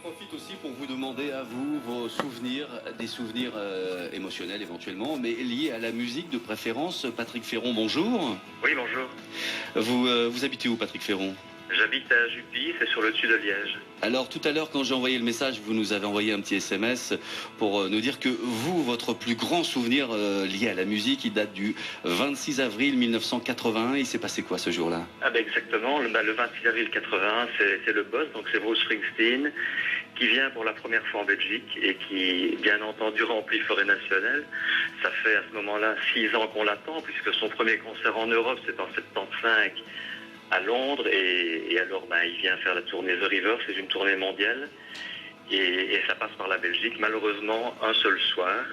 profite aussi pour vous demander à vous vos souvenirs, des souvenirs émotionnels éventuellement, mais liés à la musique de préférence. Patrick Féron, bonjour. Oui, bonjour. Vous habitez où, Patrick Féron? J'habite à Jupy, c'est sur le dessus de Liège. Alors tout à l'heure, quand j'ai envoyé le message, vous nous avez envoyé un petit SMS pour nous dire que vous, votre plus grand souvenir lié à la musique, il date du 26 avril 1981. Il s'est passé quoi ce jour-là? Ah ben exactement, le 26 avril 81, c'est le boss, donc c'est Bruce Springsteen, qui vient pour la première fois en Belgique et qui, bien entendu, remplit Forêt Nationale. Ça fait à ce moment-là 6 ans qu'on l'attend, puisque son premier concert en Europe, c'est en 75 à Londres, et alors il vient faire la tournée The River, c'est une tournée mondiale, et ça passe par la Belgique, malheureusement un seul soir,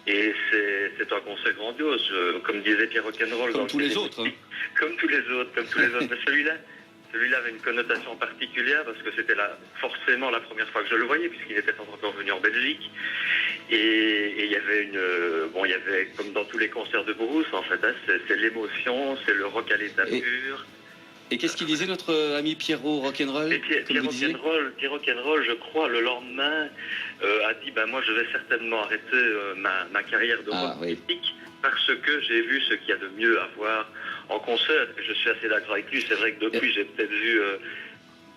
et c'est un concert grandiose, comme disait Pierre Rock'n'Roll. Comme tous les autres. Hein. Comme tous les autres, mais celui-là avait une connotation particulière, parce que c'était forcément la première fois que je le voyais, puisqu'il était encore venu en Belgique. Et il y avait, comme dans tous les concerts de Bruce, en fait, hein, c'est l'émotion, c'est le rock à l'état pur. Et qu'est-ce qu'il disait notre ami Pierrot Rock'n'Roll? Pierre Rock'n'Roll, je crois, le lendemain, a dit moi je vais certainement arrêter ma carrière de rock politique parce que j'ai vu ce qu'il y a de mieux à voir en concert. Je suis assez d'accord avec lui. C'est vrai que depuis, j'ai peut-être vu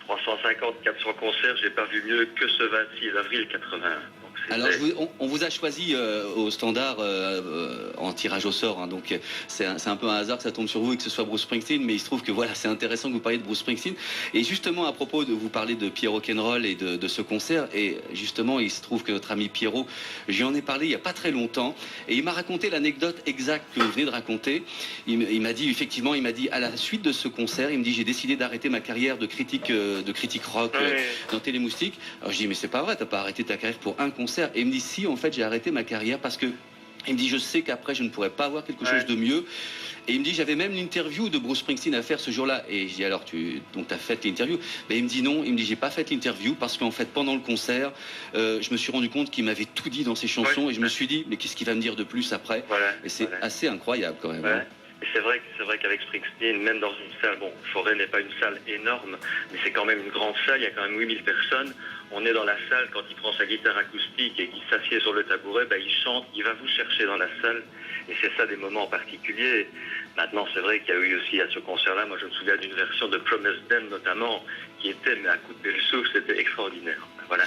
350, 400 concerts. J'ai pas vu mieux que ce 26 avril 81. Alors, on vous a choisi au standard en tirage au sort, hein, donc c'est un peu un hasard que ça tombe sur vous et que ce soit Bruce Springsteen, mais il se trouve que voilà, c'est intéressant que vous parliez de Bruce Springsteen. Et justement, à propos de vous parler de Pierre Rock'n'Roll et de ce concert, et justement, il se trouve que notre ami Pierrot, j'y en ai parlé il n'y a pas très longtemps, et il m'a raconté l'anecdote exacte que vous venez de raconter. Il m'a dit, effectivement, à la suite de ce concert, il me dit, j'ai décidé d'arrêter ma carrière de critique rock dans Télémoustique. Alors je dis, mais c'est pas vrai, t'as pas arrêté ta carrière pour un concert. Et il me dit, si, en fait, j'ai arrêté ma carrière parce que, il me dit, je sais qu'après, je ne pourrais pas avoir quelque chose de mieux. Et il me dit, j'avais même l'interview de Bruce Springsteen à faire ce jour-là. Et je dis, alors, tu as fait l'interview? Mais il me dit non, il me dit, j'ai pas fait l'interview parce qu'en fait, pendant le concert, je me suis rendu compte qu'il m'avait tout dit dans ses chansons et je me suis dit, mais qu'est-ce qu'il va me dire de plus après? Et c'est assez incroyable quand même. Hein. Et c'est vrai qu'avec Springsteen, même dans une salle, Forêt n'est pas une salle énorme, mais c'est quand même une grande salle, il y a quand même 8000 personnes. On est dans la salle, quand il prend sa guitare acoustique et qu'il s'assied sur le tabouret, il chante, il va vous chercher dans la salle. Et c'est ça des moments particuliers. Maintenant, c'est vrai qu'il y a eu aussi à ce concert-là, moi je me souviens d'une version de Promised Land notamment, qui était, mais à couper le souffle, c'était extraordinaire. Voilà.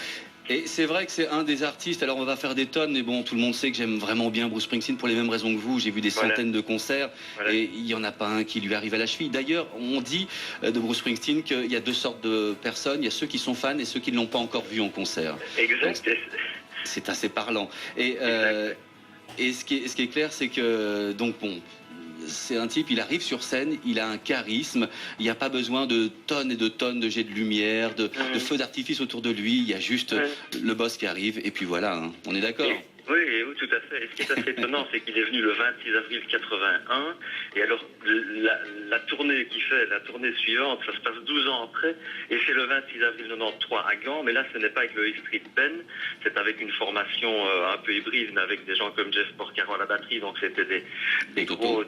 Et c'est vrai que c'est un des artistes, alors on va faire des tonnes, mais bon, tout le monde sait que j'aime vraiment bien Bruce Springsteen pour les mêmes raisons que vous. J'ai vu des centaines de concerts et il n'y en a pas un qui lui arrive à la cheville. D'ailleurs, on dit de Bruce Springsteen qu'il y a deux sortes de personnes. Il y a ceux qui sont fans et ceux qui ne l'ont pas encore vu en concert. Exact. C'est assez parlant. Et ce qui est clair, c'est que, c'est un type, il arrive sur scène, il a un charisme, il n'y a pas besoin de tonnes et de tonnes de jets de lumière, de feux d'artifice autour de lui, il y a juste le boss qui arrive, et puis voilà, hein. On est d'accord? Oui, tout à fait. Et ce qui est assez étonnant, c'est qu'il est venu le 26 avril 81. Et alors, la tournée qu'il fait, la tournée suivante, ça se passe 12 ans après. Et c'est le 26 avril 93 à Gand. Mais là, ce n'est pas avec le E-Street Band. C'est avec une formation un peu hybride, mais avec des gens comme Jeff Porcaro à la batterie. Donc, c'était des gros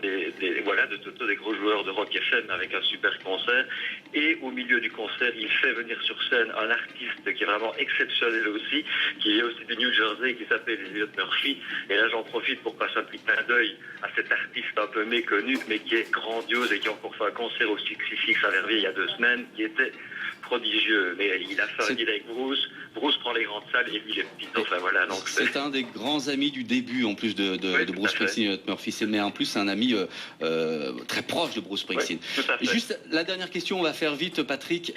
joueurs de rock FM avec un super concert. Et au milieu du concert, il fait venir sur scène un artiste qui est vraiment exceptionnel aussi, qui est aussi du New Jersey, qui s'appelle Elliot Murphy. Et là, j'en profite pour passer un petit clin d'œil à cet artiste un peu méconnu, mais qui est grandiose et qui a encore fait un concert au Six à Verviers il y a 2 semaines, qui était prodigieux. Mais il a fait un deal avec Bruce. Bruce prend les grandes salles et lui les petites. Enfin voilà. Donc c'est un des grands amis du début en plus de Bruce Springsteen et Murphy. Mais en plus, c'est un ami très proche de Bruce Springsteen. Juste la dernière question, on va faire vite, Patrick.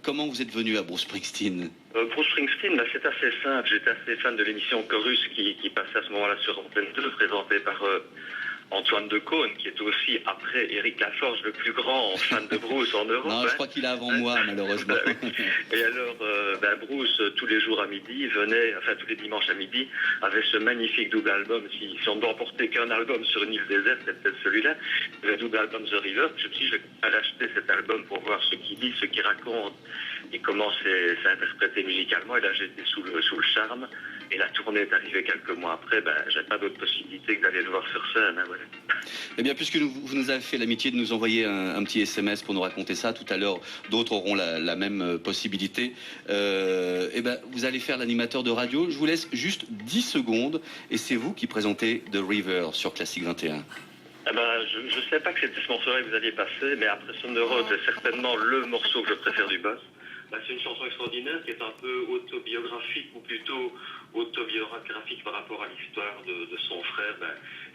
Comment vous êtes venu à Bruce Springsteen? Bruce Springsteen, c'est assez simple. J'étais assez fan de l'émission Chorus qui passait à ce moment-là sur Antenne 2, présentée par Antoine Decaune, qui est aussi, après Éric Laforge, le plus grand fan de Bruce en Europe. Non, je crois qu'il est avant moi, malheureusement. Et alors, Bruce, tous les jours à midi, tous les dimanches à midi, avait ce magnifique double album. Si on ne doit emporter qu'un album sur une île déserte, c'est peut-être celui-là, le double album The River. Je me suis dit, je vais aller acheter cet album pour voir ce qu'il dit, ce qu'il raconte, et comment c'est interprété musicalement. Et là, j'étais sous le charme. Et la tournée est arrivée quelques mois après, j'avais pas d'autre possibilité que d'aller le voir sur scène. Hein, voilà. Eh bien, puisque vous nous avez fait l'amitié de nous envoyer un petit SMS pour nous raconter ça, tout à l'heure, d'autres auront la même possibilité. Eh ben, vous allez faire l'animateur de radio. Je vous laisse juste 10 secondes et c'est vous qui présentez The River sur Classique 21. Je ne savais pas que c'était ce morceau-là que vous alliez passer, mais après Son the Road, c'est certainement le morceau que je préfère du Boss. C'est une chanson extraordinaire qui est un peu autobiographique, ou plutôt autobiographique par rapport à l'histoire de son frère.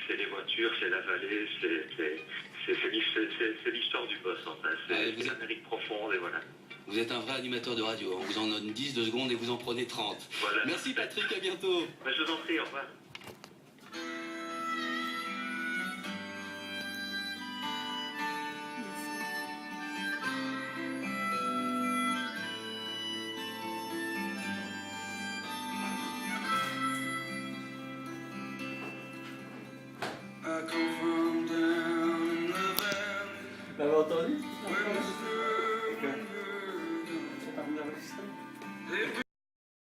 C'est les voitures, c'est la vallée, c'est l'histoire du Boss. Enfin. C'est l'Amérique profonde, et voilà. Vous êtes un vrai animateur de radio. On vous en donne 10 de secondes et vous en prenez 30. Voilà. Merci Patrick, à bientôt. Je vous en prie, au revoir. L'avez entendu? C'est pas enregistré?